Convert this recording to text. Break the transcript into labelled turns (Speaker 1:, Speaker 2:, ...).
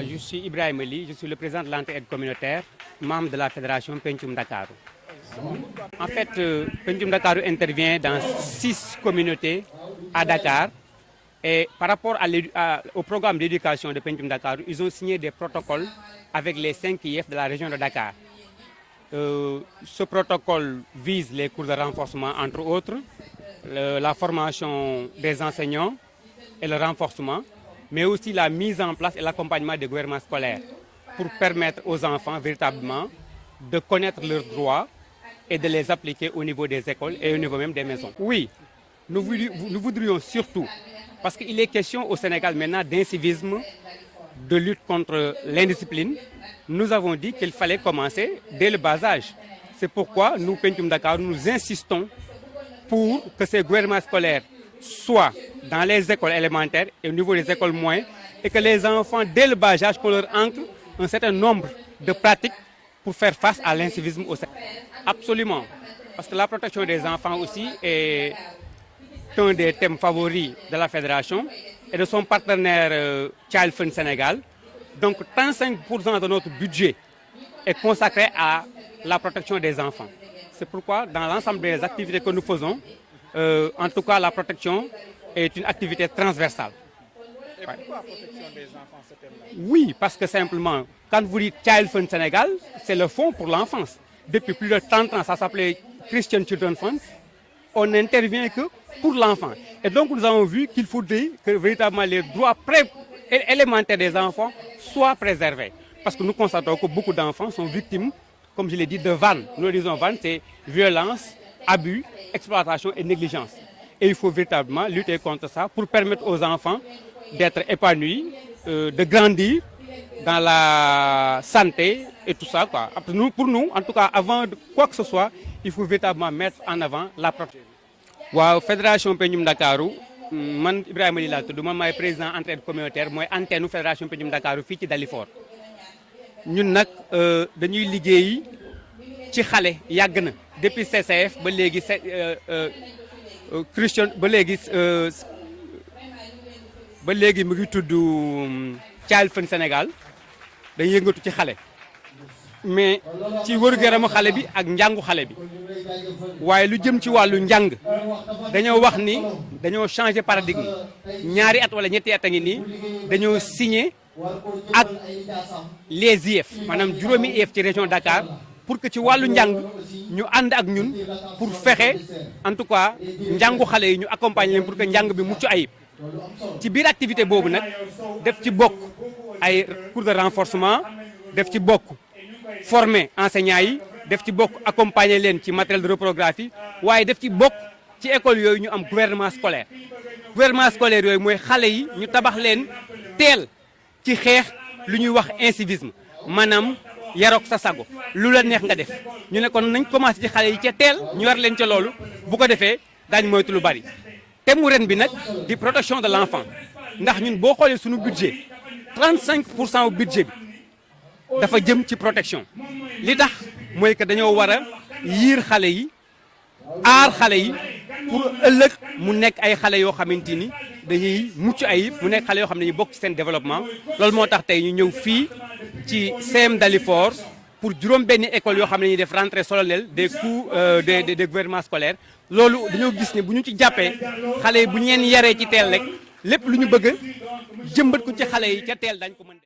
Speaker 1: Je suis Ibrahim Ali, je suis le président de l'entraide communautaire, membre de la fédération Pencum Dakarou. En fait, Pencum Dakarou intervient dans 6 communautés à Dakar. Et par rapport au programme d'éducation de Pencum Dakarou, ils ont signé des protocoles avec les 5 IF de la région de Dakar. Ce protocole vise les cours de renforcement, entre autres, la formation des enseignants et le renforcement, mais aussi la mise en place et l'accompagnement des gouvernements scolaires pour permettre aux enfants véritablement de connaître leurs droits et de les appliquer au niveau des écoles et au niveau même des maisons. Oui, nous voudrions surtout, parce qu'il est question au Sénégal maintenant d'incivisme, de lutte contre l'indiscipline, nous avons dit qu'il fallait commencer dès le bas âge. C'est pourquoi nous, Pencum Dakarou, nous insistons pour que ces gouvernements scolaires soient dans les écoles élémentaires et au niveau des écoles moyennes et que les enfants, dès le bas âge, qu'on leur ancre un certain nombre de pratiques pour faire face à l'incivisme au Sénégal. Absolument, parce que la protection des enfants aussi est un des thèmes favoris de la fédération et de son partenaire Child Fund Sénégal. Donc 35% de notre budget est consacré à la protection des enfants. C'est pourquoi dans l'ensemble des activités que nous faisons, en tout cas la protection est une activité transversale.
Speaker 2: Et pourquoi la protection des enfants, ce thème-là?
Speaker 1: Oui, parce que simplement, quand vous dites Child Fund Sénégal, c'est le fonds pour l'enfance. Depuis plus de 30 ans, ça s'appelait Christian Children Fund. On n'intervient que pour l'enfant. Et donc nous avons vu qu'il faudrait que véritablement les droits élémentaires des enfants soient préservés. Parce que nous constatons que beaucoup d'enfants sont victimes, comme je l'ai dit, de vannes. Nous disons vannes, c'est violence, abus, exploitation et négligence. Et il faut véritablement lutter contre ça pour permettre aux enfants d'être épanouis, de grandir dans la santé et tout ça, quoi. Pour nous, en tout cas, avant quoi que ce soit, il faut véritablement mettre en avant la protection. La fédération Pencum Dakarou, man Ibrahim Ali laa tudd man maay président entraide communautaire mooy antenne fédération Pencum Dakarou fii ci Dalifort. ñun nag dañuy liggéey ci xale yàgg na depuis CCF ba léegi Christian ba léegi mu ngi tudd Child Fund Sénégal dañuy yëngatu ci xale mais ci wër-gu-yaramu xale bi ak njàngu xale bi waaye lu jëm ci wàllu njàng dañoo wax ni dañoo changer paradigme ñaari at wala ñetti at a ngi nii dañoo signé ak les IF maanaam juróomi IF ci région Dakar pour que ci wàllu njàng ñu ànd ak ñun pour fexe en tout cas njàngu xale yi ñu accompagner leen pour que njàng bi mucc ayib ci biir activité boobu nag def ci bokk ay cours de renforcement def ci bokk former enseignants yi def ci bokk accompagner leen ci matériel de reprographie waaye def ci bokk ci école yooyu ñu am gouvernement scolaire yooyu mooy xale yi ñu tabax leen teel ci xeex lu ñuy wax incivisme maanaam yarook sa sago lu la neex nga def ñu ne kon nañ commencé ci xale yi ca teel ñu war leen ca loolu bu ko defee daañu moytu lu bari thème mu ren bi nag di protection de l'enfant ndax ñun boo xoolee suñu budget 35% au budget bi dafa jëm ci protection li tax mooy que dañoo war a yiir xale yi aar xale yi pour ëllëg mu nekk ay xale yoo xamante ni dañuy mucc ayib mu nekk xale yoo xam ne dañuy bokk ci seen développement loolu moo tax tey ñu ñëw fii ci CM Dalifort pour juróom benni école yoo xam ne ñuy def rentrée solennelle des cours des gouvernements scolaires loolu dañoo gis ne bu ñu ci jàppee xale yi bu ñu leen yaree ci teel rek lépp lu ñu bëgg jëmbat ko ci xale yi ca teel dañ ko mën